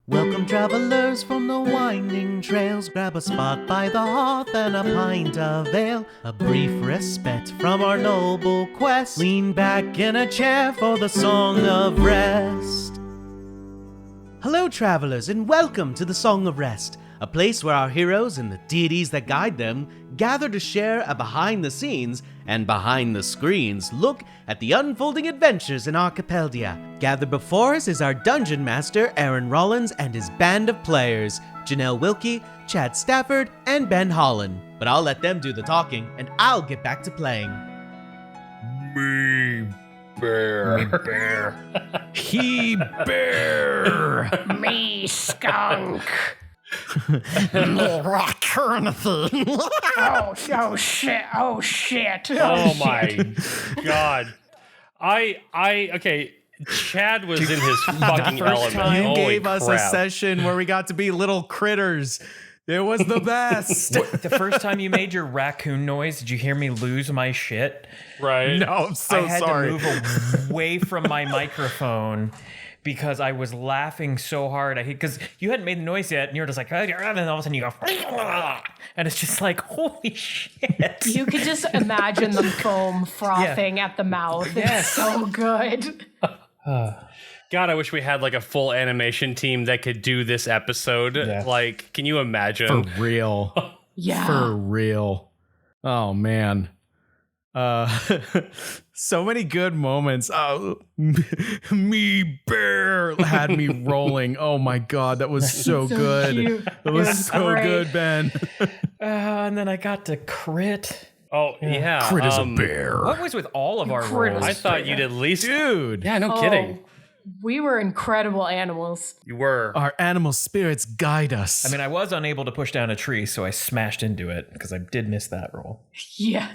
Welcome travelers from the winding trails. Grab a spot by the hearth and a pint of ale. A brief respite from our noble quest. Lean back in a chair for the Song of Rest. Hello travelers and welcome to the Song of Rest, a place where our heroes and the deities that guide them gather to share a behind-the-scenes and behind-the-screens look at the unfolding adventures in Archipeldia. Gathered before us is our dungeon master, Aaron Rollins, and his band of players, Janelle Wilke, Chad Stafford, and Ben Holland. But I'll let them do the talking, and I'll get back to playing. Me bear. Me bear. He bear. Me skunk. Me raccoon. Oh shit. Oh shit. Oh my god. Okay. Chad was in his fucking element. You Holy gave us a crap. session where we got to be little critters. It was the best. The first time you made your raccoon noise, did you hear me lose my shit? Right? No, I'm so I had sorry. to move away from my microphone because I was laughing so hard. Because you hadn't made the noise yet, and you're just like, and then all of a sudden you go, and it's just like, holy shit. You could just imagine the foam frothing at the mouth. It's so good. God, I wish we had like a full animation team that could do this episode. Yeah. Like, can you imagine? For real. Yeah. For real. Oh, man. So many good moments. Me bear had me rolling. Oh my god, that was so good. Cute. It was so great. good, Ben. And then I got to crit. Oh, yeah. Crit is a bear. What was with all of our Crit rolls? I thought you'd at least... Dude. Yeah, no kidding. We were incredible animals. You were. Our animal spirits guide us. I mean, I was unable to push down a tree, so I smashed into it because I did miss that roll. Yeah.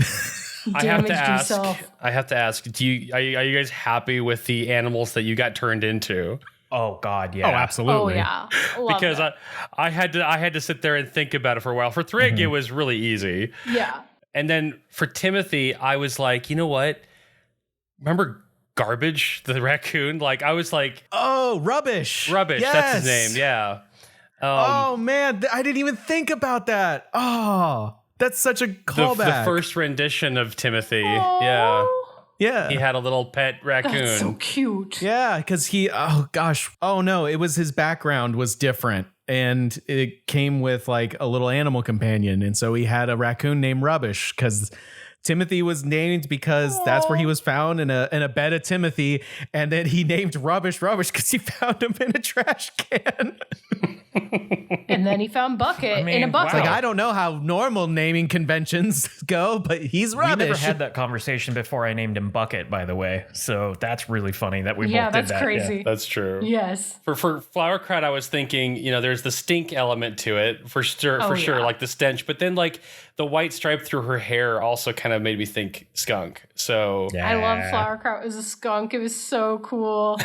I have Damaged to ask. yourself. I have to ask. Are you guys happy with the animals that you got turned into? Oh God, yeah. oh, absolutely. Oh yeah. Love Because that. I had to sit there and think about it for a while. For Trig, it was really easy, Yeah. and then for Timothy, I was like, you know what? Remember Garbage, the raccoon? Like I was like, Oh, rubbish. Rubbish. Yes. That's his name. Yeah. Oh man, I didn't even think about that. Oh, that's such a callback. the first rendition of Timothy. Yeah. Yeah. He had a little pet raccoon. That's so cute. Yeah, because it was his background was different, and it came with like a little animal companion, and so he had a raccoon named Rubbish because Timothy was named because that's where he was found in a bed of Timothy, and then he named Rubbish because he found him in a trash can. And then he found Bucket in a bucket. Like I don't know how normal naming conventions go, but he's We Rubbish. never had that conversation before I named him Bucket, by the way. So that's really funny that we both did that's that. crazy. That's true. Yes. For Flowercrowd, I was thinking, there's the stink element to it for sure, yeah. like the stench. But then, like the white stripe through her hair, also kind of made me think skunk. So Yeah. I love Flowerkraut as a skunk. It was so cool.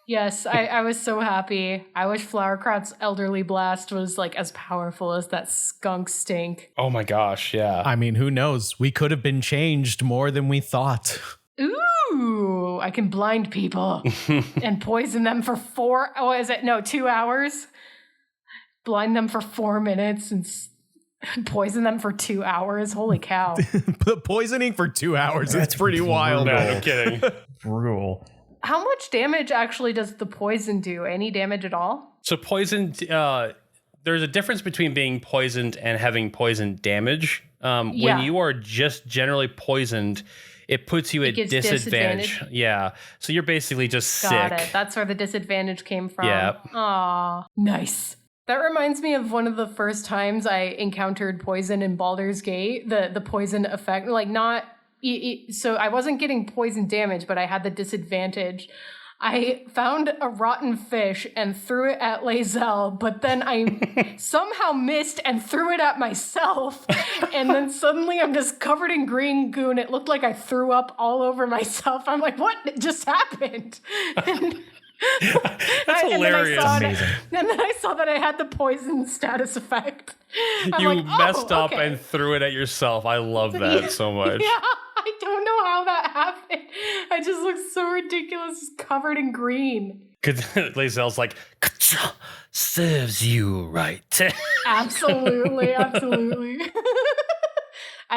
Yes, I was so happy. I wish Flowerkraut's elderly blast was like as powerful as that skunk stink. oh my gosh, yeah. I mean, who knows? We could have been changed more than we thought. Ooh, I can blind people and poison them for 2 hours? Blind them for 4 minutes and poison them for 2 hours? Holy cow. The poisoning for 2 hours. That's pretty wild. No, no kidding. Brutal. How much damage actually does the poison do? Any damage at all? So poisoned, there's a difference between being poisoned and having poison damage. When you are just generally poisoned, it puts you at gives disadvantage. disadvantage? Yeah. So you're basically just Got sick. it. That's where the disadvantage came from. Yeah. Aw, nice. That reminds me of one of the first times I encountered poison in Baldur's Gate. The poison effect, like not... So I wasn't getting poison damage, but I had the disadvantage. I found a rotten fish and threw it at Lae'zel, but then I somehow missed and threw it at myself. And then suddenly I'm just covered in green goo, and it looked like I threw up all over myself. I'm like, what just happened? That's hilarious. And then I saw that I had the poison status effect. I'm You like, messed up okay. and threw it at yourself. I love that so much. Yeah, I don't know how that happened. I just looked so ridiculous, covered in green. Because Lae'zel's like, serves you right. Absolutely. I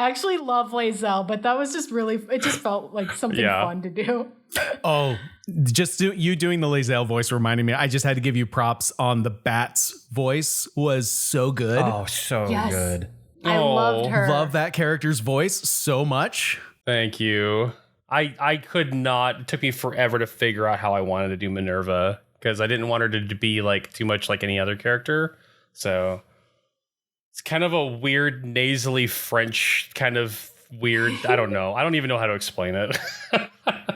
actually love Lae'zel, but that was just really, it just felt like something fun to do. Oh, you doing the Lae'zel voice reminded me. I just had to give you props on the Bat's voice was so good. Oh, so good. I loved her. Love that character's voice so much. Thank you. I could not. It took me forever to figure out how I wanted to do Minerva because I didn't want her to be like too much like any other character. So it's kind of a weird nasally French kind of weird. I don't know. I don't even know how to explain it.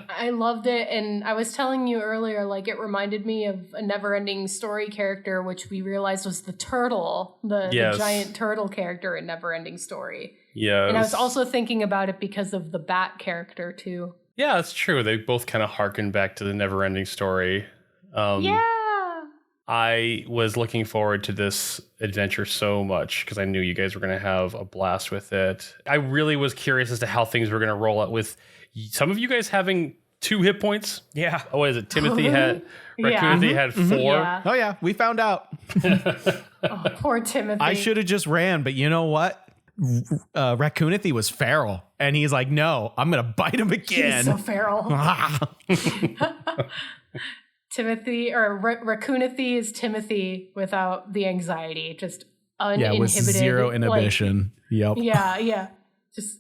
I loved it. And I was telling you earlier, like it reminded me of a Neverending Story character, which we realized was the turtle, the giant turtle character in Neverending Story. Yeah. And I was also thinking about it because of the Bat character too. Yeah, that's true. They both kind of harken back to the Neverending Story. I was looking forward to this adventure so much because I knew you guys were going to have a blast with it. I really was curious as to how things were going to roll out with some of you guys having 2 hit points. Yeah. Oh, what is it? Timothy had had 4. Yeah. Oh yeah, we found out. Oh, poor Timothy. I should have just ran, but you know what? Raccoonathy was feral, and he's like, "No, I'm gonna bite him again." He's so feral. Timothy or Raccoonathy is Timothy without the anxiety, just uninhibited. With zero inhibition. Yep. Yeah. Just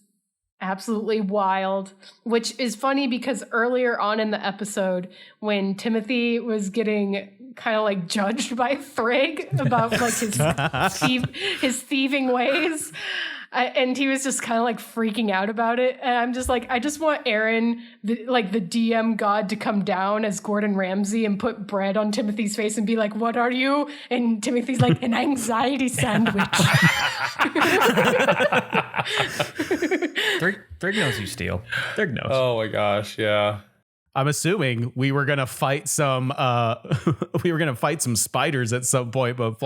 absolutely wild, which is funny because earlier on in the episode when Timothy was getting kind of like judged by Thrigg about like his thieving ways, and he was just kind of like freaking out about it, and I'm just like, I just want Aaron, the DM god, to come down as Gordon Ramsay and put bread on Timothy's face and be like, "What are you?" And Timothy's like, "An anxiety sandwich." Thrigg knows you steal. Thrigg knows. Oh my gosh, yeah. I'm assuming we were gonna fight some spiders at some point, but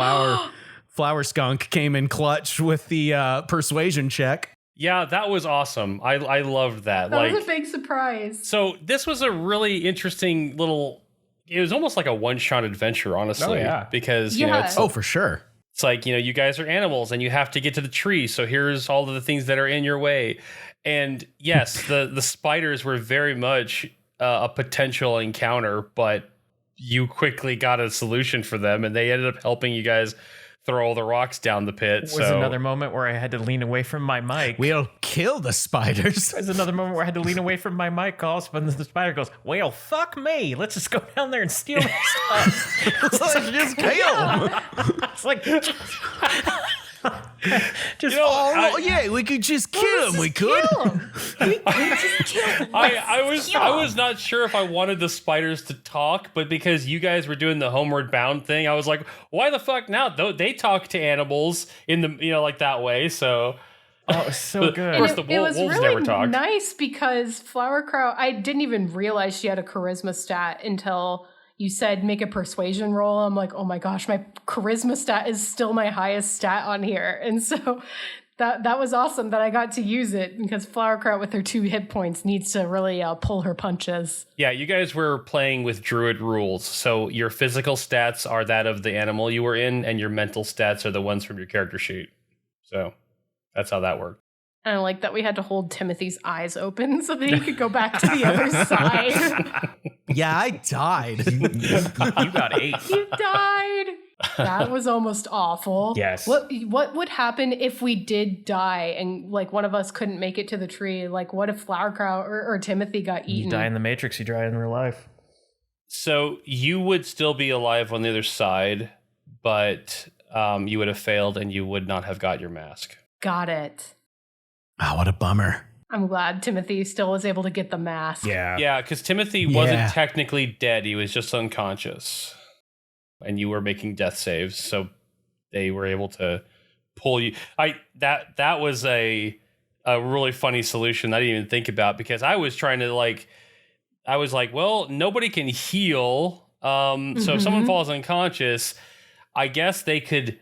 Flower Skunk came in clutch with the persuasion check. Yeah, that was awesome. I loved that. That was a big surprise. So this was a really interesting little. It was almost like a one-shot adventure, honestly. Oh, yeah. Because you know, it's, for sure. It's like, you know, you guys are animals and you have to get to the tree. So here's all of the things that are in your way. And yes, the spiders were very much a potential encounter, but you quickly got a solution for them, and they ended up helping you guys throw all the rocks down the pit. There was another moment where I had to lean away from my mic. We'll kill the spiders. There's another moment where I had to lean away from my mic calls, but the spider goes, "Well, fuck me. Let's just go down there and steal their stuff." Let's just kill them. It's like, just yeah, we could just kill him. We could. I was not sure if I wanted the spiders to talk, but because you guys were doing the Homeward Bound thing, I was like, why the fuck now? They talk to animals in the, you know, like that way. So oh, so good. Of course, the it was wolves really never talked. nice because Flowercrow, I didn't even realize she had a charisma stat until you said make a persuasion roll. I'm like, oh my gosh, my charisma stat is still my highest stat on here. And so that was awesome that I got to use it because Flowercrow with her 2 hit points needs to really pull her punches. Yeah, you guys were playing with druid rules. So your physical stats are that of the animal you were in, and your mental stats are the ones from your character sheet. So that's how that worked. And I like that we had to hold Timothy's eyes open so that he could go back to the other side. Yeah, I died. You got 8. You died. That was almost awful. Yes. What would happen if we did die and like one of us couldn't make it to the tree? Like what if Flowercrow or Timothy got eaten? You die in the Matrix, you die in real life. So you would still be alive on the other side, but you would have failed and you would not have got your mask. Got it. Oh, what a bummer. I'm glad Timothy still was able to get the mask. Yeah. Yeah, because Timothy wasn't technically dead. He was just unconscious. And you were making death saves, so they were able to pull you. That was a really funny solution I didn't even think about, because I was trying to I was like, well, nobody can heal. So if someone falls unconscious, I guess they could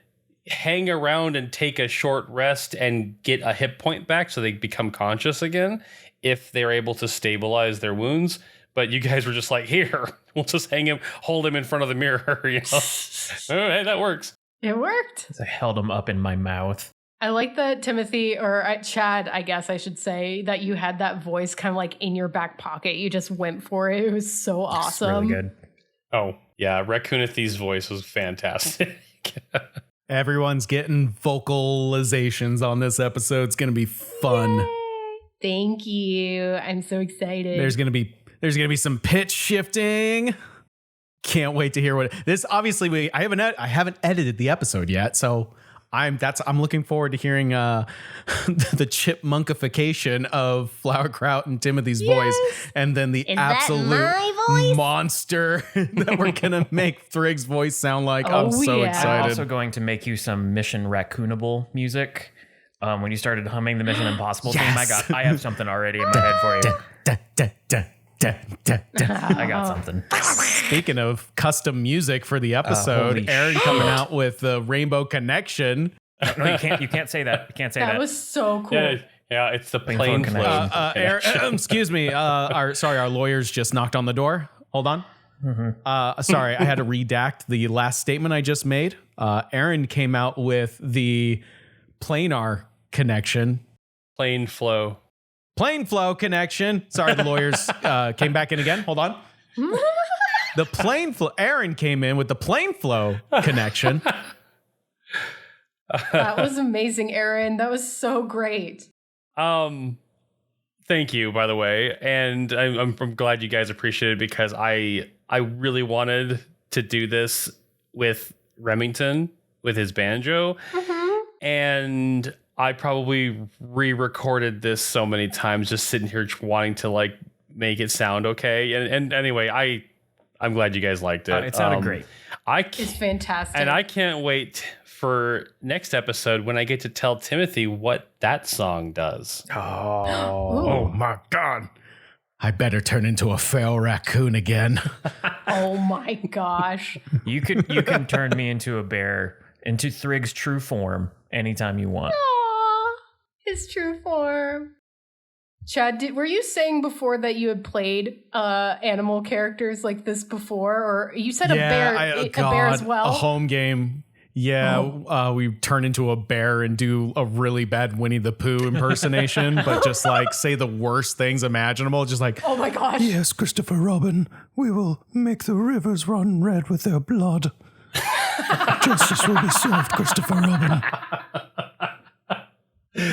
hang around and take a short rest and get a hit point back so they become conscious again if they're able to stabilize their wounds. but you guys were just like, here, we'll just hold him in front of the mirror. Oh, hey, that works. It worked. I held him up in my mouth. I like that Timothy, or Chad, I guess I should say, that you had that voice kind of like in your back pocket. You just went for it. It was so awesome. Really good. Oh, yeah. Raccoonathy's voice was fantastic. Everyone's getting vocalizations on this episode. It's going to be fun. Yay. Thank you. I'm so excited. There's going to be some pitch shifting. Can't wait to hear this. Obviously, I haven't edited the episode yet, so I'm looking forward to hearing the chipmunkification of Flowerkraut and Timothy's voice, and then the absolute monster that we're gonna make Thrig's voice sound like. I'm so excited. I'm also going to make you some Mission Raccoonable music. When you started humming the Mission Impossible theme, I have something already in my head for you. I got something. Speaking of custom music for the episode, Aaron coming out with the Rainbow Connection. No, you can't say that. You can't say that. That was so cool. Yeah, it's the Planeflow. Aaron, excuse me. Our lawyers just knocked on the door. Hold on. Mm-hmm. Sorry, I had to redact the last statement I just made. Aaron came out with the planar connection. Planeflow Connection. Sorry, the lawyers came back in again. Hold on. The Planeflow. Aaron came in with the Planeflow connection. That was amazing, Aaron. That was so great. Thank you, by the way, and I'm glad you guys appreciate it, because I really wanted to do this with Remington with his banjo, and I probably re-recorded this so many times, just sitting here wanting to like make it sound okay. And anyway, I'm glad you guys liked it. It sounded great. It's fantastic, and I can't wait for next episode when I get to tell Timothy what that song does. Oh my God. I better turn into a feral raccoon again. Oh my gosh. You can turn me into a bear, into Thrig's true form anytime you want. Aww, his true form. Chad, were you saying before that you had played animal characters like this before, or you said a bear as well? A home game. Yeah, we turn into a bear and do a really bad Winnie the Pooh impersonation, but just like say the worst things imaginable. Just like, oh my gosh. Yes, Christopher Robin, we will make the rivers run red with their blood. Justice will be served, Christopher Robin.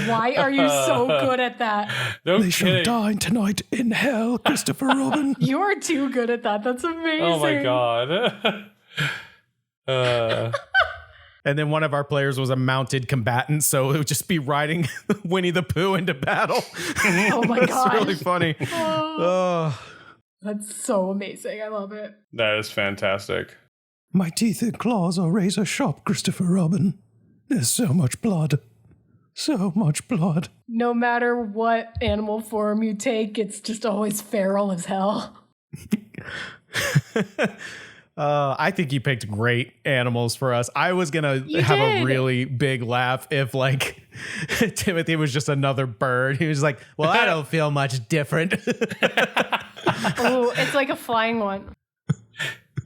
Why are you so good at that? They shall die tonight in hell, Christopher Robin. You're too good at that. That's amazing. Oh my God. And then one of our players was a mounted combatant, so it would just be riding Winnie the Pooh into battle. Oh my God. It's really funny. That's so amazing. I love it. That is fantastic. My teeth and claws are razor sharp, Christopher Robin. There's so much blood. So much blood. No matter what animal form you take, it's just always feral as hell. I think you picked great animals for us. I was going to have a really big laugh if like Timothy was just another bird. He was like, well, I don't feel much different. Oh, it's like a flying one.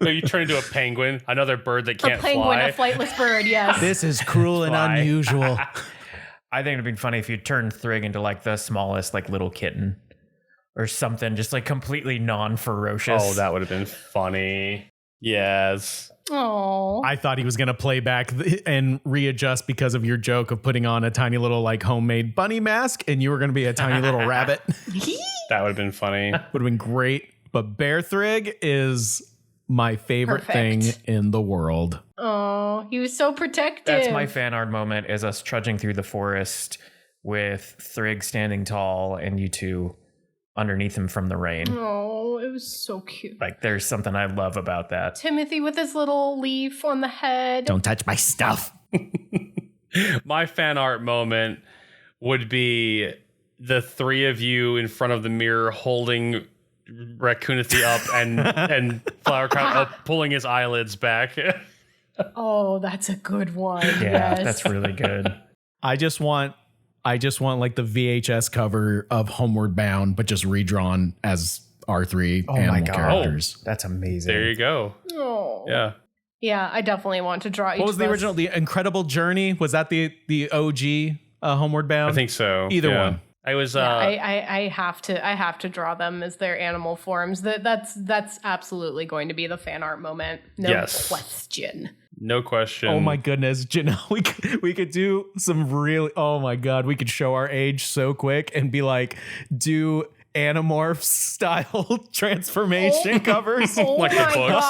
No, you turn into a penguin, another bird that can't fly. A flightless bird, yes. This is cruel and unusual. I think it'd be funny if you turned Thrig into like the smallest like little kitten or something, just like completely non-ferocious. Oh, that would have been funny. Yes. Oh. I thought he was going to play back and readjust because of your joke of putting on a tiny little like homemade bunny mask and you were going to be a tiny little rabbit. That would have been funny. Would have been great. But Bear Thrig is my favorite thing in the world. Oh, he was so protective. That's my fan art moment, is us trudging through the forest with Thrig standing tall and you two underneath him from the rain. Oh, it was so cute. Like, there's something I love about that. Timothy with his little leaf on the head. Don't touch my stuff. My fan art moment would be the three of you in front of the mirror holding Raccoonathy up and Flowerkraut up, pulling his eyelids back. Oh, that's a good one. Yeah, yes. That's really good. I just want like the VHS cover of Homeward Bound, but just redrawn as our three animal characters. That's amazing. There you go. Oh. Yeah. Yeah, I definitely want to draw each What was the of us. original? The Incredible Journey? Was that the OG Homeward Bound? I think so. Either yeah. one. I was. Yeah, I have to draw them as their animal forms. That's absolutely going to be the fan art moment. No Yes. question. No question. Oh my goodness, Janelle, we could do some really. Oh my god, we could show our age so quick and be like, do Animorphs style transformation covers. Oh Like the my books.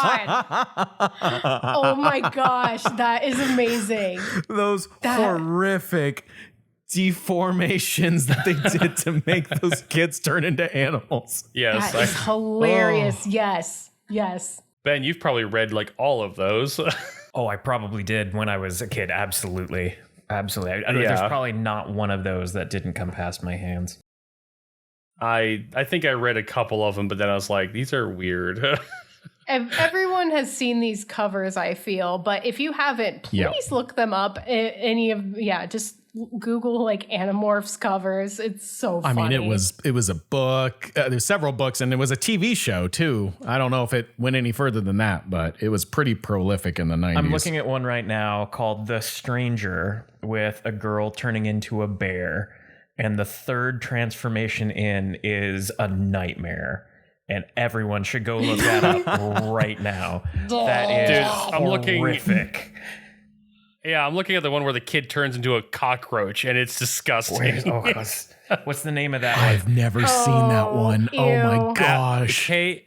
god! Oh my gosh, that is amazing. Those horrific deformations that they did to make those kids turn into animals. Yes. That is hilarious. Yes. Ben, you've probably read like all of those. Oh, I probably did when I was a kid. Absolutely. There's probably not one of those that didn't come past my hands. I think I read a couple of them, but then I was like, these are weird. Everyone has seen these covers, I feel, but if you haven't, please look them up. Just Google like Animorphs covers. It's so funny. I mean, it was a book. There's several books, and it was a TV show too. I don't know if it went any further than that, but it was pretty prolific in the 90s. I'm looking at one right now called The Stranger, with a girl turning into a bear, and the third transformation in is a nightmare. And everyone should go look that up right now. That is I'm horrific. I'm looking at the one where the kid turns into a cockroach, and it's disgusting. What's the name of that? I've never seen that one. ew. Oh my gosh. Okay,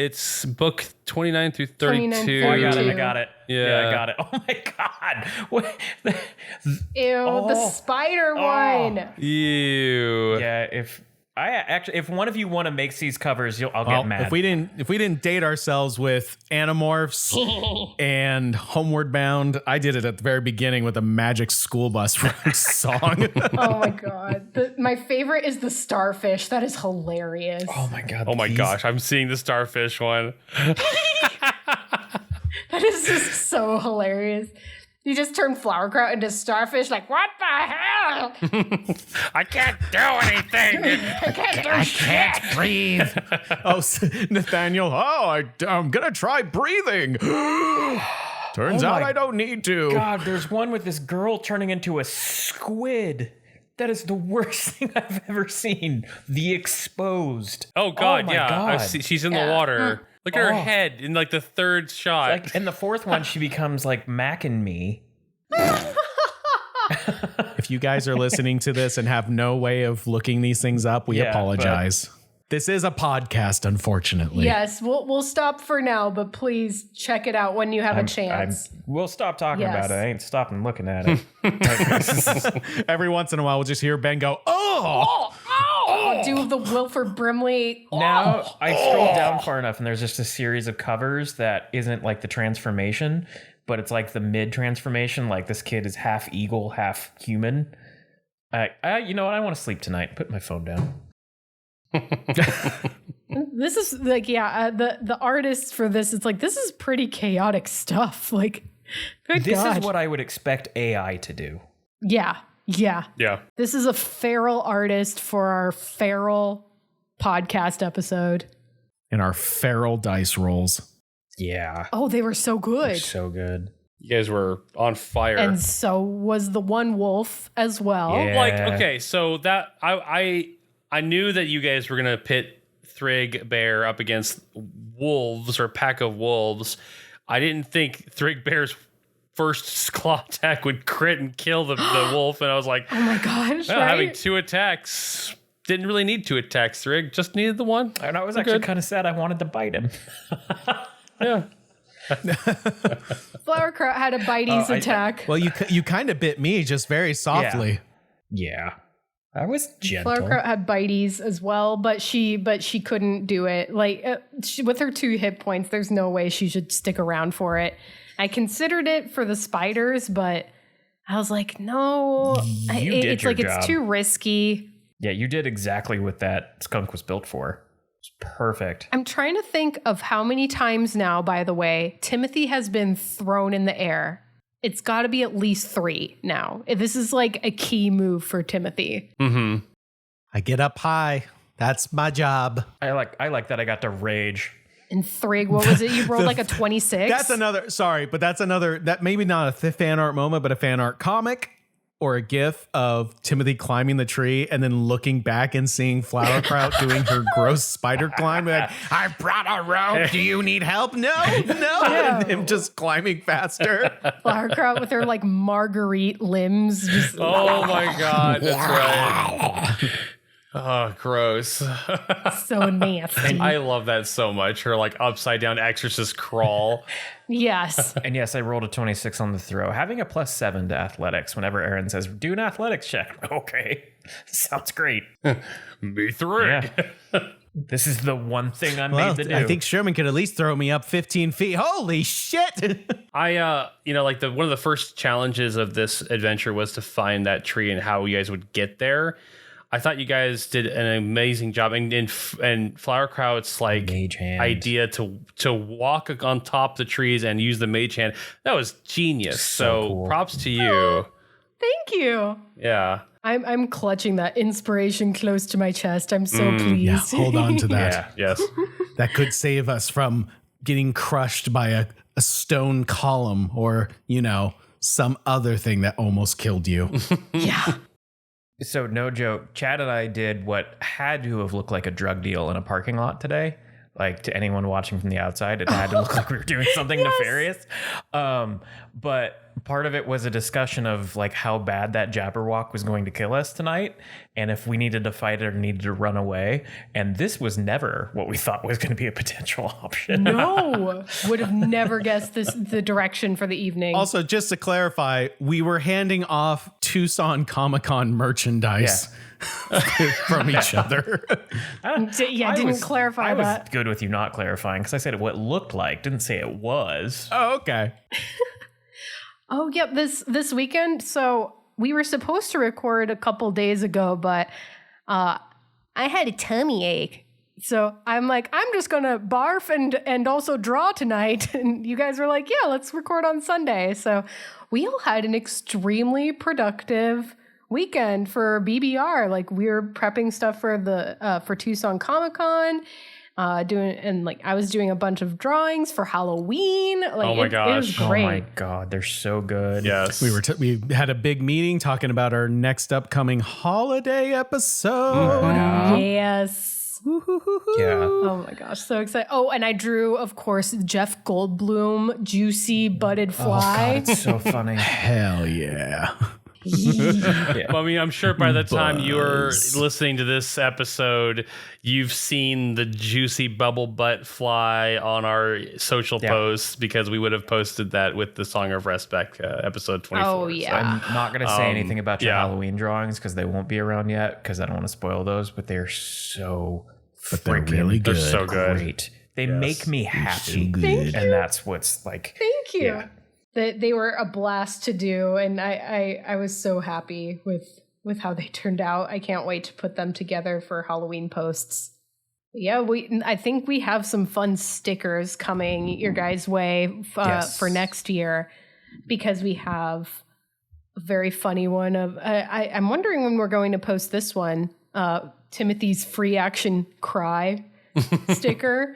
it's book 29 through 32. 29, I got it. Yeah. I got it. Oh my god. What? Ew, the spider one. Ew. Yeah, if one of you want to make these covers, I'll get mad. If we didn't date ourselves with Animorphs and Homeward Bound, I did it at the very beginning with a Magic School Bus song. Oh my god. My favorite is the starfish. That is hilarious. Oh my god. Oh my gosh, I'm seeing the starfish one. That is just so hilarious. You just turn Flowerkraut into starfish, like, what the hell? I can't do anything. I can't do shit. Breathe. Nathaniel, I'm going to try breathing. Turns out I don't need to. God, there's one with this girl turning into a squid. That is the worst thing I've ever seen. The Exposed. Oh god, my yeah. God. She's in the water. Look at her head in like the third shot. Like in the fourth one, she becomes like Mac and Me. If you guys are listening to this and have no way of looking these things up, we apologize. This is a podcast, unfortunately. Yes, we'll stop for now, but please check it out when you have a chance. We'll stop talking Yes. about it. I ain't stopping looking at it. Every once in a while, we'll just hear Ben go, Do the Wilford Brimley. Now I scrolled down far enough, and there's just a series of covers that isn't like the transformation, but it's like the mid transformation. Like this kid is half eagle, half human. You know what? I want to sleep tonight. Put my phone down. This is like, the artists for this, it's like, this is pretty chaotic stuff. Like, good This God. is what I would expect AI to do. Yeah. yeah. This is a feral artist for our feral podcast episode. and our feral dice rolls. Yeah. Oh, they were so good. So good. You guys were on fire. And so was the one wolf as well. Yeah. Like, okay, so that I knew that you guys were gonna pit Thrig Bear up against wolves or pack of wolves. I didn't think Thrig Bear's first claw attack would crit and kill the wolf, and I was like, Oh my gosh, well, right? having 2 attacks didn't really need 2 attacks, Thrig. Just needed the one. And I was actually kind of sad. I wanted to bite him. Yeah. Flowerkraut had a bitey's attack. Well, you kind of bit me just very softly. Yeah. I was gentle. Flowerkraut had bitey's as well, but she couldn't do it. Like with her 2 hit points, there's no way she should stick around for it. I considered it for the spiders, but I was like, no, it's your like job. It's too risky. Yeah, you did exactly what that skunk was built for. It's perfect. I'm trying to think of how many times now, by the way, Timothy has been thrown in the air. It's got to be at least 3 now. This is like a key move for Timothy. Mm-hmm. I get up high. That's my job. I like that I got to rage. And Thrig, what was it? You rolled like a 26? That's that maybe not a fan art moment, but a fan art comic or a gif of Timothy climbing the tree and then looking back and seeing Flowerkraut doing her gross spider climb. Like, I brought a rope. Do you need help? No. And him just climbing faster. Flowerkraut with her like marguerite limbs. Just Oh my God, that's right. Oh, gross. so nasty. I love that so much. Her like upside down exorcist crawl. Yes. And yes, I rolled a 26 on the throw. Having a +7 to athletics whenever Aaron says, do an athletics check. Okay. Sounds great. Me through. Yeah. This is the one thing I'm made to do. I think Sherman could at least throw me up 15 feet. Holy shit. I like one of the first challenges of this adventure was to find that tree and how you guys would get there. I thought you guys did an amazing job, and Flowerkraut's like idea to walk on top of the trees and use the mage hand, that was genius. So cool. Props to you. Thank you. Yeah. I'm clutching that inspiration close to my chest. I'm so pleased. Yeah, hold on to that. Yeah, yes. That could save us from getting crushed by a stone column or, some other thing that almost killed you. Yeah. So no joke, Chad and I did what had to have looked like a drug deal in a parking lot today. Like, to anyone watching from the outside, it had to look like we were doing something nefarious. But part of it was a discussion of like how bad that Jabberwock was going to kill us tonight, and if we needed to fight it or needed to run away. And this was never what we thought was going to be a potential option. No, would have never guessed the direction for the evening. Also, just to clarify, we were handing off Tucson Comic-Con merchandise. Yeah. From each other. Didn't clarify that. I was good with you not clarifying because I said what it looked like, didn't say it was. Oh, okay. Oh, yep. This weekend. So we were supposed to record a couple days ago, but I had a tummy ache. So I'm like, I'm just going to barf and also draw tonight. And you guys were like, yeah, let's record on Sunday. So we all had an extremely productive weekend for BBR. Like, we were prepping stuff for the for Tucson Comic-Con, I was doing a bunch of drawings for Halloween. Like, oh my gosh, it was great. Oh my god, they're so good. Yes, we had a big meeting talking about our next upcoming holiday episode. Yeah. Yes. Yeah. Oh my gosh, so excited. Oh, and I drew, of course, Jeff Goldblum, Juicy Butted Fly. Oh god, it's so funny. Hell yeah. Yeah. Well, I mean, I'm sure by the time you're listening to this episode, you've seen the juicy bubble butt fly on our social posts, because we would have posted that with the Song of Respect episode 24. Oh, yeah. So I'm not going to say anything about your Halloween drawings because they won't be around yet, because I don't want to spoil those, but they're so really good. They're so good. Great. They make me happy. Thank you. And that's what's like. Thank you. Yeah. They were a blast to do, and I was so happy with how they turned out. I can't wait to put them together for Halloween posts. Yeah, I think we have some fun stickers coming your guys' way for next year, because we have a very funny one of I'm wondering when we're going to post this one, Timothy's free action cry sticker.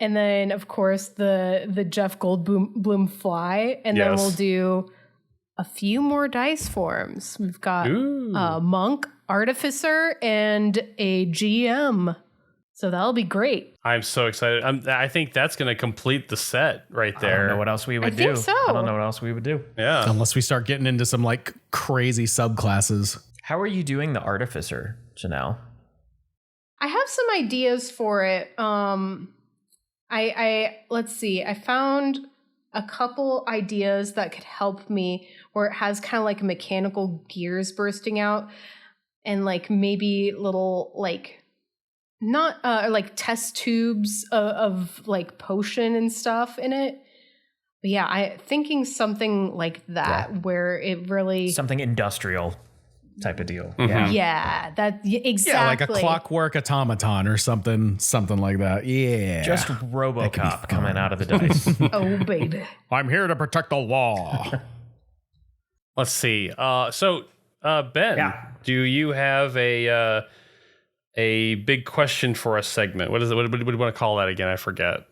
And then, of course, the Jeff Goldblum fly. And then we'll do a few more dice forms. We've got a monk, artificer, and a GM. So that'll be great. I'm so excited. I think that's going to complete the set right there. I don't know what else we would do. Think so. I don't know what else we would do. Yeah. Unless we start getting into some like crazy subclasses. How are you doing the artificer, Janelle? I have some ideas for it. Let's see. I found a couple ideas that could help me, where it has kind of like mechanical gears bursting out, and like maybe little like not like test tubes of like potion and stuff in it. But yeah, I thinking something like that, where it really something industrial type of deal. Mm-hmm. Yeah, exactly. Yeah, like a clockwork automaton or something like that. Yeah. Just RoboCop coming out of the dice. Oh, baby. I'm here to protect the law. Let's see. So, Ben, do you have a a big question for a segment. What is it? What do you want to call that again? I forget.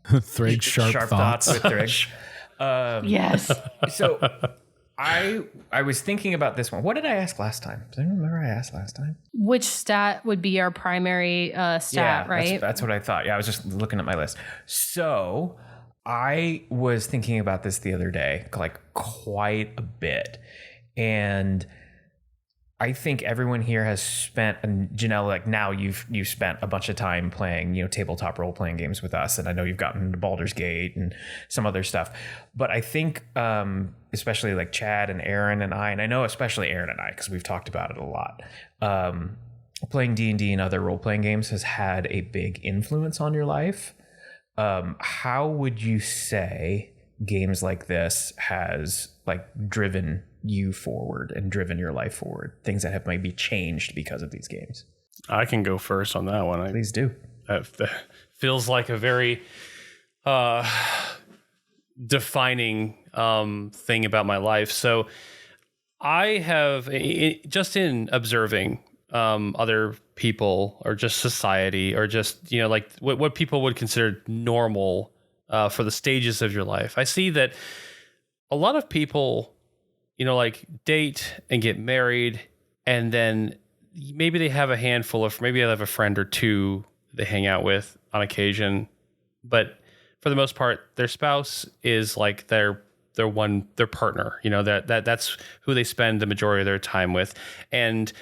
Thrig sharp thoughts with Thrig. Yes. So I was thinking about this one. What did I ask last time? Does anyone remember I asked last time? Which stat would be our primary stat, right? That's what I thought. Yeah, I was just looking at my list. So I was thinking about this the other day, like quite a bit. And I think everyone here has spent, and Janelle, like now you've spent a bunch of time playing, tabletop role playing games with us, and I know you've gotten into Baldur's Gate and some other stuff. But I think, especially like Chad and Aaron and I know especially Aaron and I, because we've talked about it a lot. Playing D&D and other role playing games has had a big influence on your life. How would you say games like this has like driven you forward and driven your life forward? Things that have maybe changed because of these games. I can go first on that one. Please do. That feels like a very defining thing about my life. So I have, just in observing other people or just society or just, like what people would consider normal for the stages of your life, I see that a lot of people, like date and get married, and then maybe they have a handful of, maybe they have a friend or two they hang out with on occasion, but for the most part, their spouse is like their partner. That's who they spend the majority of their time with, and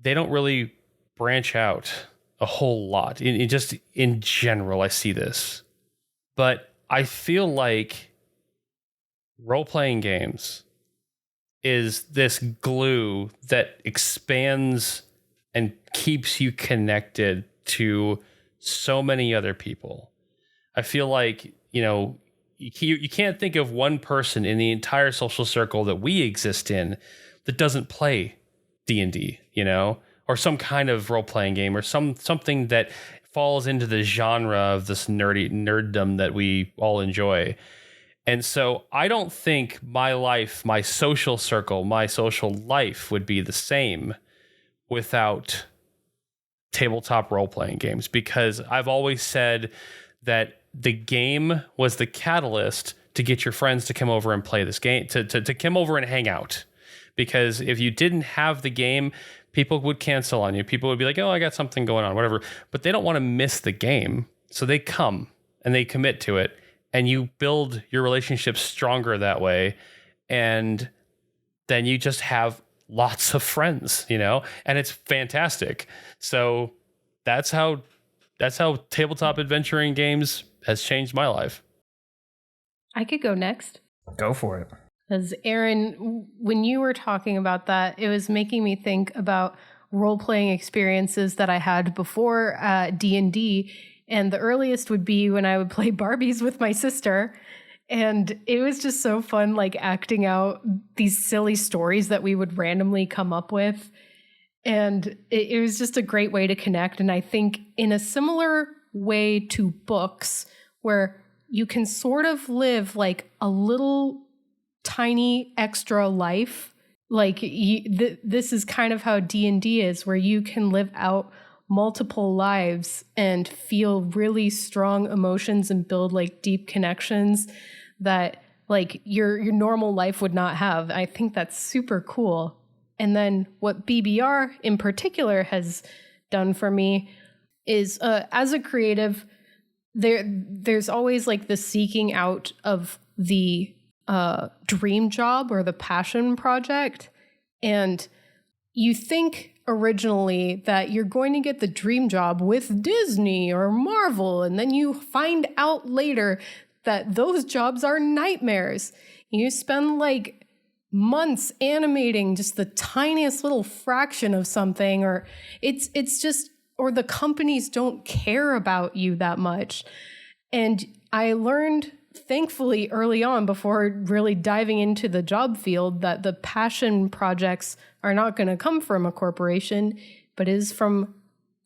they don't really branch out a whole lot. In general, I see this, but I feel like role-playing games is this glue that expands and keeps you connected to so many other people. I feel like, you can't think of one person in the entire social circle that we exist in that doesn't play D&D, or some kind of role-playing game or something that falls into the genre of this nerddom that we all enjoy. And so I don't think my life, my social circle, my social life would be the same without tabletop role-playing games, because I've always said that the game was the catalyst to get your friends to come over and play this game, to come over and hang out. Because if you didn't have the game, people would cancel on you. People would be like, oh, I got something going on, whatever. But they don't want to miss the game. So they come and they commit to it. And you build your relationship stronger that way. And then you just have lots of friends, and it's fantastic. So that's how tabletop adventuring games has changed my life. I could go next. Go for it. Because Aaron, when you were talking about that, it was making me think about role-playing experiences that I had before D&D. And the earliest would be when I would play Barbies with my sister. And it was just so fun, like acting out these silly stories that we would randomly come up with. And it was just a great way to connect. And I think in a similar way to books, where you can sort of live like a little tiny extra life. Like this is kind of how D&D is, where you can live out multiple lives and feel really strong emotions and build like deep connections that like your normal life would not have. I think that's super cool. And then what BBR in particular has done for me is as a creative, there's always like the seeking out of the dream job or the passion project. And you think originally that you're going to get the dream job with Disney or Marvel, and then you find out later that those jobs are nightmares. You spend like months animating just the tiniest little fraction of something, or it's just, or the companies don't care about you that much. And I learned, thankfully, early on, before really diving into the job field, that the passion projects are not going to come from a corporation, but is from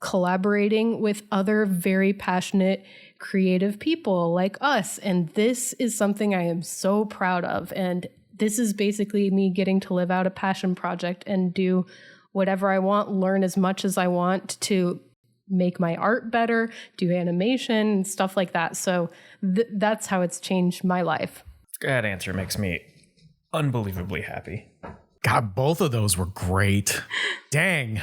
collaborating with other very passionate, creative people like us. And this is something I am so proud of. And this is basically me getting to live out a passion project and do whatever I want, learn as much as I want to make my art better, do animation, stuff like that. So that's how it's changed my life. That answer makes me unbelievably happy. God, both of those were great. Dang.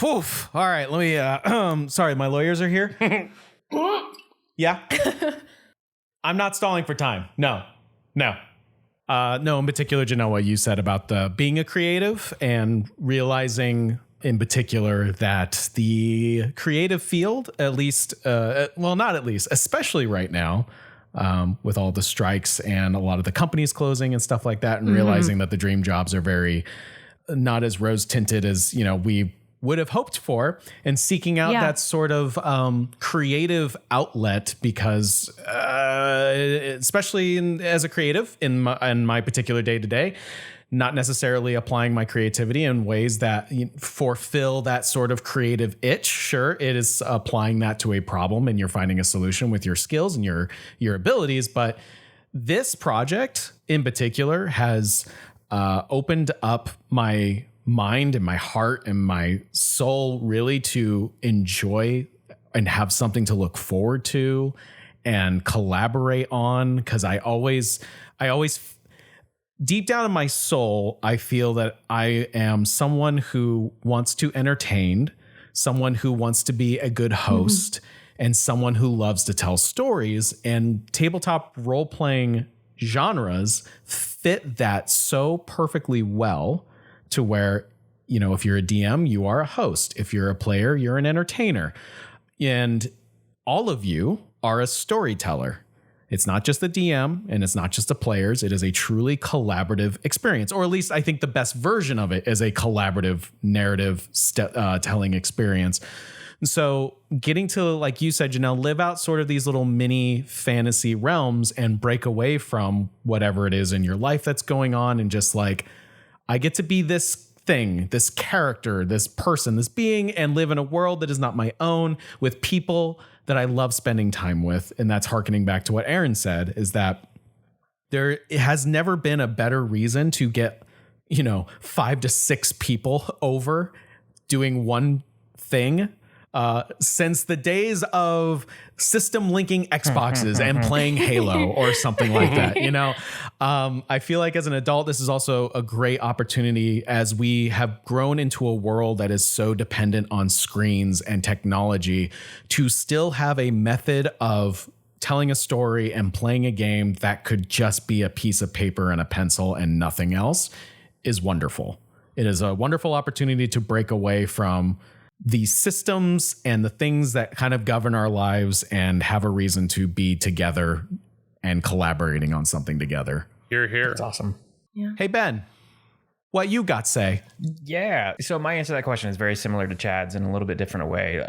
Oof. All right, let me, sorry, my lawyers are here. Yeah. I'm not stalling for time. No. No, in particular, Janelle, what you said about the being a creative and realizing in particular that the creative field, at least, well, not at least, especially right now, with all the strikes and a lot of the companies closing and stuff like that, and realizing that the dream jobs are very not as rose tinted as, we would have hoped for, and seeking out that sort of creative outlet because especially as a creative in my particular day to day, not necessarily applying my creativity in ways that fulfill that sort of creative itch. Sure, it is applying that to a problem and you're finding a solution with your skills and your abilities. But this project in particular has opened up my mind and my heart and my soul really to enjoy and have something to look forward to and collaborate on. Because I always deep down in my soul, I feel that I am someone who wants to entertain, someone who wants to be a good host, and someone who loves to tell stories. And tabletop role-playing genres fit that so perfectly well to where, if you're a DM, you are a host. If you're a player, you're an entertainer. And all of you are a storyteller. It's not just the DM and it's not just the players. It is a truly collaborative experience, or at least I think the best version of it is a collaborative narrative telling experience. And so getting to, like you said, Janelle, live out sort of these little mini fantasy realms and break away from whatever it is in your life that's going on. And just like, I get to be this thing, this character, this person, this being, and live in a world that is not my own with people that I love spending time with. And that's hearkening back to what Aaron said, is that there has never been a better reason to get, 5 to 6 people over doing one thing since the days of system linking Xboxes and playing Halo or something like that. I feel like as an adult, this is also a great opportunity as we have grown into a world that is so dependent on screens and technology to still have a method of telling a story and playing a game that could just be a piece of paper and a pencil and nothing else is wonderful. It is a wonderful opportunity to break away from the systems and the things that kind of govern our lives and have a reason to be together and collaborating on something together. You're here. That's awesome. Yeah. Hey, Ben, what you got say? Yeah. So my answer to that question is very similar to Chad's in a little bit different way.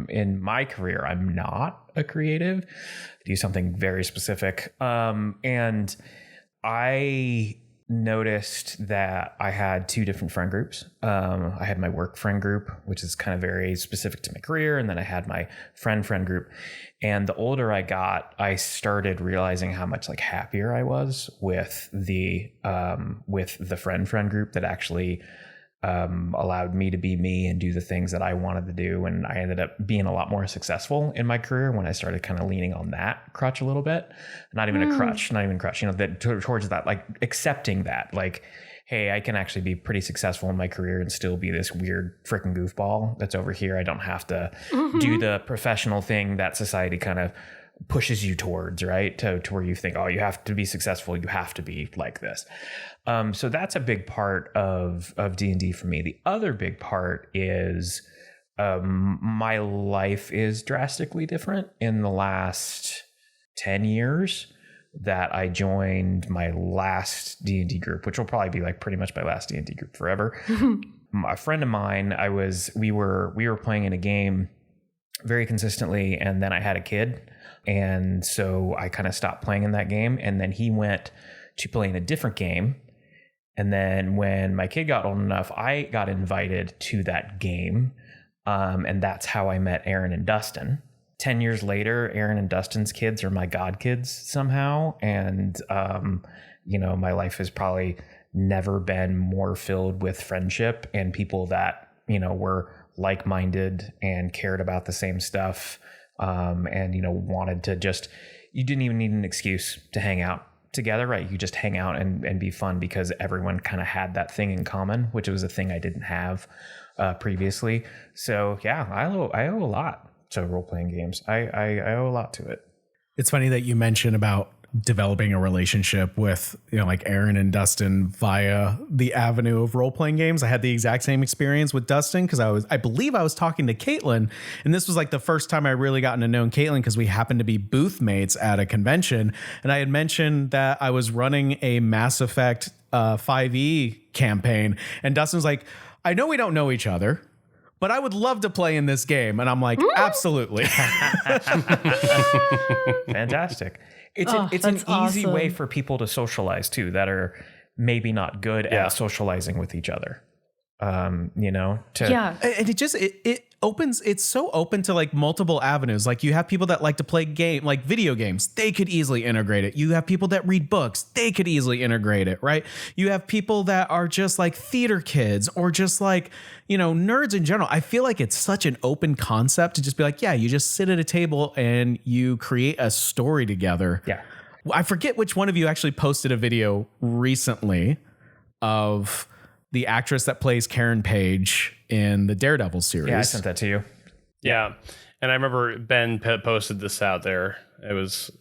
In my career, I'm not a creative. I do something very specific. And I noticed that I had 2 different friend groups. I had my work friend group, which is kind of very specific to my career. And then I had my friend group. And the older I got, I started realizing how much happier I was with the friend group that actually allowed me to be me and do the things that I wanted to do. And I ended up being a lot more successful in my career when I started kind of leaning on that crutch a little bit. Not even a crutch, that towards that, accepting that, hey, I can actually be pretty successful in my career and still be this weird freaking goofball that's over here. I don't have to do the professional thing that society kind of pushes you towards, right? To where you think, oh, you have to be successful. You have to be like this. So that's a big part of D&D for me. The other big part is my life is drastically different in the last 10 years that I joined my last D&D group, which will probably be pretty much my last D&D group forever. A friend of mine, we were playing in a game very consistently, and then I had a kid. And so I kind of stopped playing in that game. And then he went to play in a different game. And then when my kid got old enough, I got invited to that game. And that's how I met Aaron and Dustin. 10 years later, Aaron and Dustin's kids are my god kids somehow. And my life has probably never been more filled with friendship and people that, were like-minded and cared about the same stuff. And, wanted to just, you didn't even need an excuse to hang out together, right? You just hang out and be fun because everyone kind of had that thing in common, which was a thing I didn't have previously. So yeah, I owe a lot to role-playing games. I owe a lot to it. It's funny that you mentioned about developing a relationship with, like Aaron and Dustin via the avenue of role-playing games. I had the exact same experience with Dustin because I believe I was talking to Caitlin, and this was like the first time I really gotten to know Caitlin because we happened to be booth mates at a convention. And I had mentioned that I was running a Mass Effect 5e campaign, and Dustin was like, I know we don't know each other, but I would love to play in this game. And I'm like, absolutely. Fantastic. It's an easy way for people to socialize too, that are maybe not good at socializing with each other. And it opens, it's so open to like multiple avenues. Like you have people that like to play video games. They could easily integrate it. You have people that read books. They could easily integrate it, right? You have people that are just like theater kids or just like, nerds in general. I feel like it's such an open concept to just be like, yeah, you just sit at a table and you create a story together. Yeah. I forget which one of you actually posted a video recently of the actress that plays Karen Page in the Daredevil series. Yeah, I sent that to you. Yeah. And I remember Ben posted this out there. It was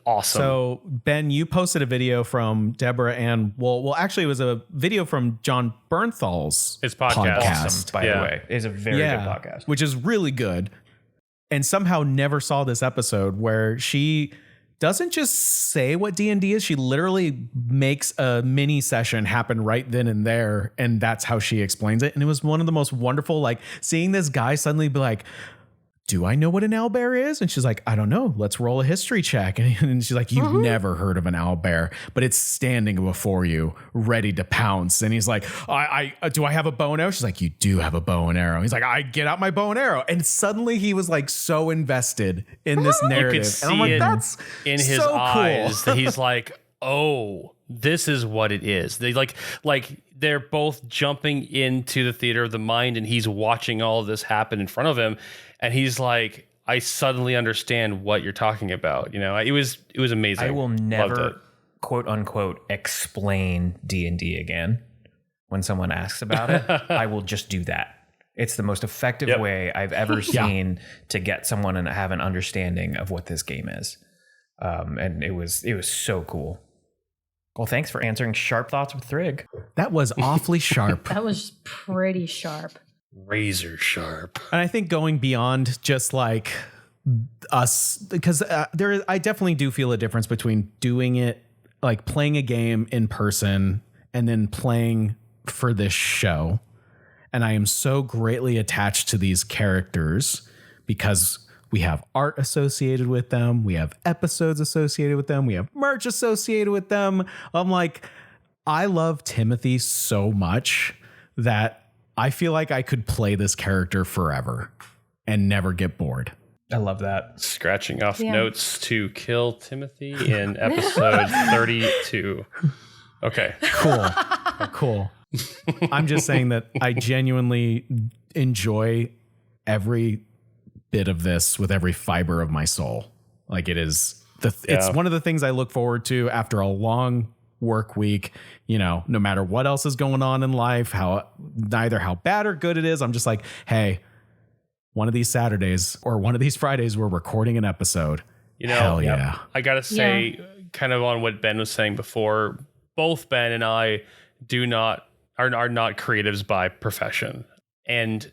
awesome. So Ben, you posted a video from Deborah and actually it was a video from John Bernthal's podcast. Awesome, by the way. It's a very good podcast. Which is really good. And somehow never saw this episode where she doesn't just say what D&D is. She literally makes a mini session happen right then and there. And that's how she explains it. And it was one of the most wonderful, like seeing this guy suddenly be like, do I know what an owlbear is? And she's like, I don't know. Let's roll a history check. And she's like, you've never heard of an owlbear, but it's standing before you, ready to pounce. And he's like, do I have a bow and arrow? She's like, you do have a bow and arrow. He's like, I get out my bow and arrow. And suddenly he was like so invested in this narrative. You could see and I'm like, that's in his so eyes cool. that he's like, oh, this is what it is. They like they're both jumping into the theater of the mind, and he's watching all of this happen in front of him. And he's like, I suddenly understand what you're talking about. It was amazing. I will never, quote unquote, explain D&D again. When someone asks about it, I will just do that. It's the most effective way I've ever seen to get someone and have an understanding of what this game is. And it was so cool. Well, thanks for answering Sharp Thoughts with Thrig. That was awfully sharp. That was pretty sharp. Razor sharp. And I think going beyond just like us, because I definitely do feel a difference between doing it, like playing a game in person and then playing for this show. And I am so greatly attached to these characters because we have art associated with them. We have episodes associated with them. We have merch associated with them. I'm like, I love Timothy so much that I feel like I could play this character forever and never get bored. I love that. Scratching off notes to kill Timothy in episode 32. Okay. Cool. I'm just saying that I genuinely enjoy every bit of this with every fiber of my soul. Like it's one of the things I look forward to after a long work week, no matter what else is going on in life, neither how bad or good it is. I'm just like, hey, one of these Saturdays or one of these Fridays, we're recording an episode. Hell yeah. I got to say, kind of on what Ben was saying before, both Ben and I are not creatives by profession. And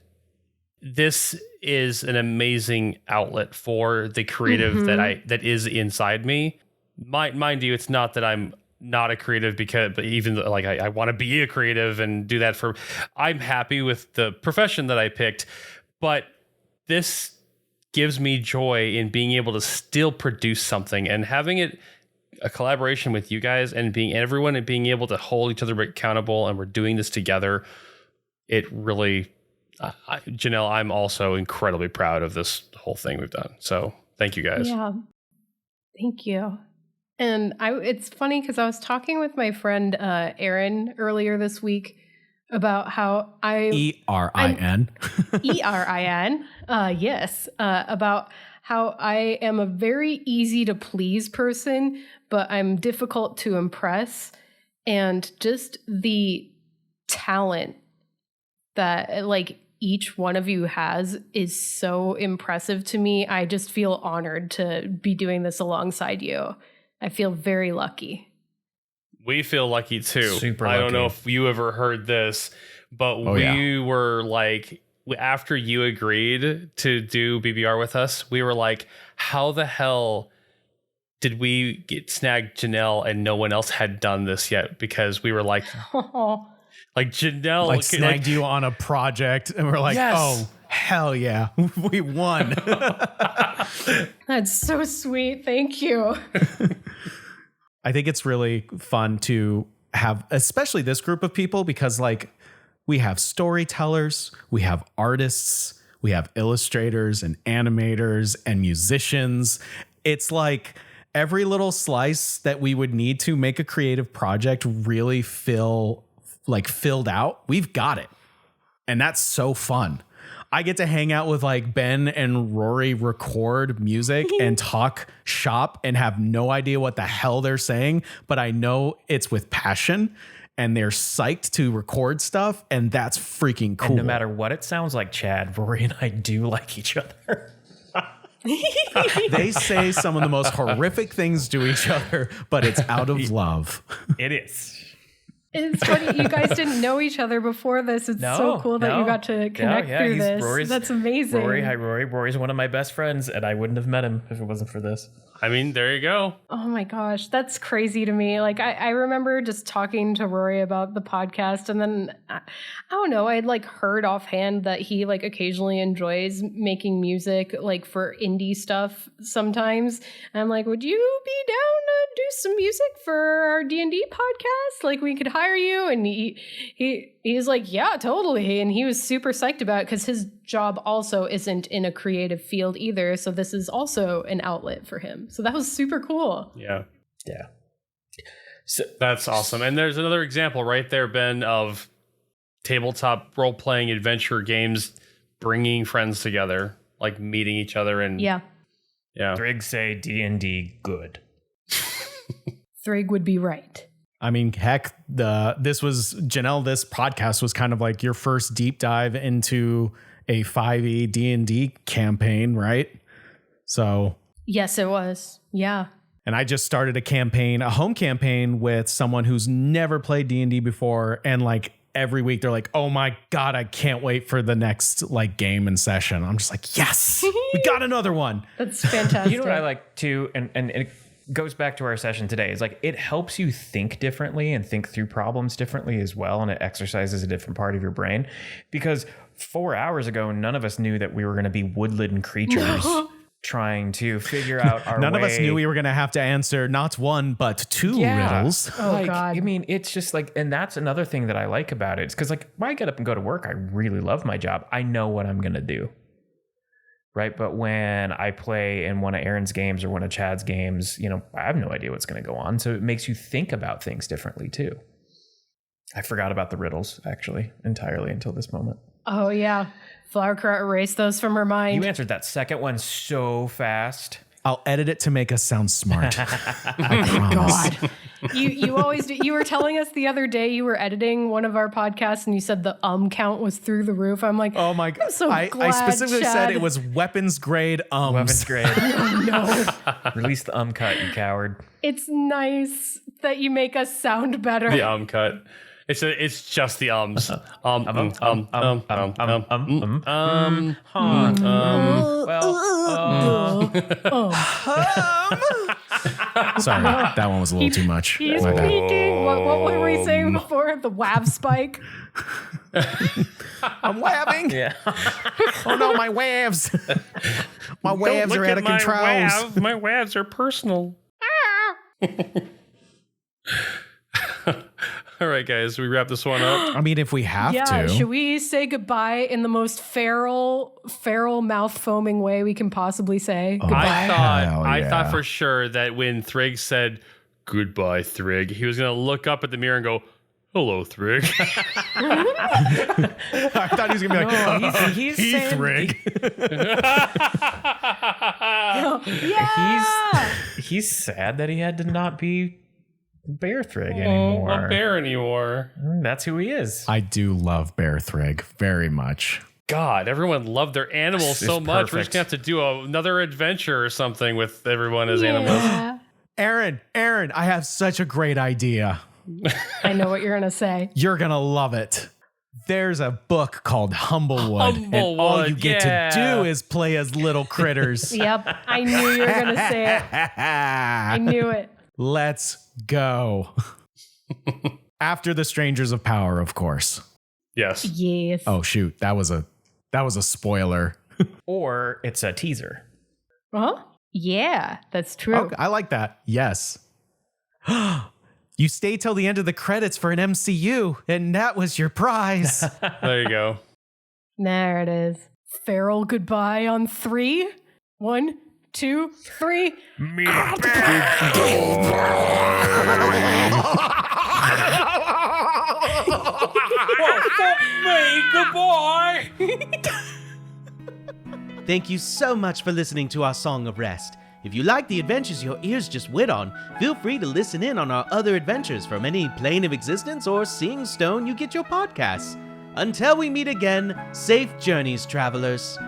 this is an amazing outlet for the creative that is inside me. Mind you, it's not that I'm not a creative but even like I want to be a creative and do that I'm happy with the profession that I picked, but this gives me joy in being able to still produce something and having it a collaboration with you guys and being able to hold each other accountable, and we're doing this together. It really, Janelle, I'm also incredibly proud of this whole thing we've done. So thank you guys. Yeah. Thank you. And it's funny because I was talking with my friend Erin earlier this week about how ERIN. ERIN, yes, about how I am a very easy to please person, but I'm difficult to impress. And just the talent that like each one of you has is so impressive to me. I just feel honored to be doing this alongside you. I feel very lucky. We feel lucky too. Super I don't lucky. know if you ever heard this, but we were like, after you agreed to do BBR with us, we were like, how the hell did we snag Janelle and no one else had done this yet? Because we were like, like Janelle Like snagged you on a project and we're like, Yes. oh, hell yeah, we won. That's so sweet. Thank you. I think it's really fun to have, especially this group of people, because like we have storytellers, we have artists, we have illustrators and animators and musicians. It's like every little slice that we would need to make a creative project really filled out. We've got it. And that's so fun. I get to hang out with like Ben and Rory, record music and talk shop and have no idea what the hell they're saying, but I know it's with passion and they're psyched to record stuff, and that's freaking cool. And no matter what it sounds like, Chad, Rory and I do like each other. They say some of the most horrific things to each other, but it's out of love. It is. It's funny. You guys didn't know each other before this. It's so cool that you got to connect through this. That's amazing. Rory, hi, Rory. Rory's one of my best friends, and I wouldn't have met him if it wasn't for this. I mean, there you go. Oh my gosh, that's crazy to me. Like I remember just talking to Rory about the podcast, and then I don't know, I'd like heard offhand that he like occasionally enjoys making music like for indie stuff sometimes. And I'm like, would you be down to do some music for our D&D podcast? Like we could hire you. And he was like, yeah, totally. And he was super psyched about it because his job also isn't in a creative field either. So this is also an outlet for him. So that was super cool. Yeah. Yeah. So that's awesome. And there's another example right there, Ben, of tabletop role-playing adventure games bringing friends together, like meeting each other. And yeah. Thriggs say D&D good. Thrig would be right. I mean, heck, this podcast was kind of like your first deep dive into a 5e D&D campaign, right? So yes, it was. Yeah. And I just started a home campaign with someone who's never played D&D before, and like every week they're like, "Oh my god, I can't wait for the next like game and session." I'm just like, "Yes, we got another one." That's fantastic. You know what I like too, and it goes back to our session today, is like it helps you think differently and think through problems differently as well, and it exercises a different part of your brain. Because 4 hours ago, none of us knew that we were going to be woodland creatures trying to figure out our None way. of us knew we were going to have to answer not one but two riddles. Oh god. I mean, it's just like, and that's another thing that I like about it. It's because like when I get up and go to work, I really love my job. I know what I'm going to do. Right. But when I play in one of Aaron's games or one of Chad's games, you know, I have no idea what's going to go on. So it makes you think about things differently too. I forgot about the riddles actually entirely until this moment. Oh yeah. Flowercrow erased those from her mind. You answered that second one so fast. I'll edit it to make us sound smart. I promise. God. You always do. You were telling us the other day you were editing one of our podcasts and you said the count was through the roof. I'm like, Oh my god. I'm so I glad, specifically Chad. said it was weapons grade Weapons grade. No. Release the cut, you coward. It's nice that you make us sound better. The cut. It's just the ums. Sorry, that one was a little too much. He's My bad. peeking. What were we saying before? The WAV spike? I'm wabbing. Yeah. Oh no, my waves. My waves are out of control. My WAVs are personal. All right, guys, we wrap this one up. I mean, if we have to. Should we say goodbye in the most feral mouth foaming way we can possibly say goodbye? I thought for sure that when Thrigg said goodbye, Thrigg, he was gonna look up at the mirror and go, "Hello, Thrigg." I thought he was gonna be like, No, he's saying- Thrigg. Yeah. He's sad that he had to not be Bear Thrigg anymore. A bear anymore. That's who he is. I do love Bear Thrigg very much. God, everyone loved their animals so It's much. We're just perfect. gonna have to do another adventure or something with everyone as animals. Yeah. Aaron, I have such a great idea. I know what you're gonna say. You're gonna love it. There's a book called Humblewood, and all you get to do is play as little critters. Yep, I knew you were gonna say it. I knew it. Let's go. After the Strangers of Power, of course. Yes. Yes. Oh shoot, that was a spoiler. Or it's a teaser. Huh? Yeah, that's true. Okay, I like that. Yes. You stay till the end of the credits for an MCU, and that was your prize. There you go. There it is. Feral goodbye on 3. 1, 2, 3. Goodbye. Thank you so much for listening to our Song of Rest. If you like the adventures your ears just wit on, feel free to listen in on our other adventures from any plane of existence or seeing stone you get your podcasts. Until we meet again, safe journeys, travelers.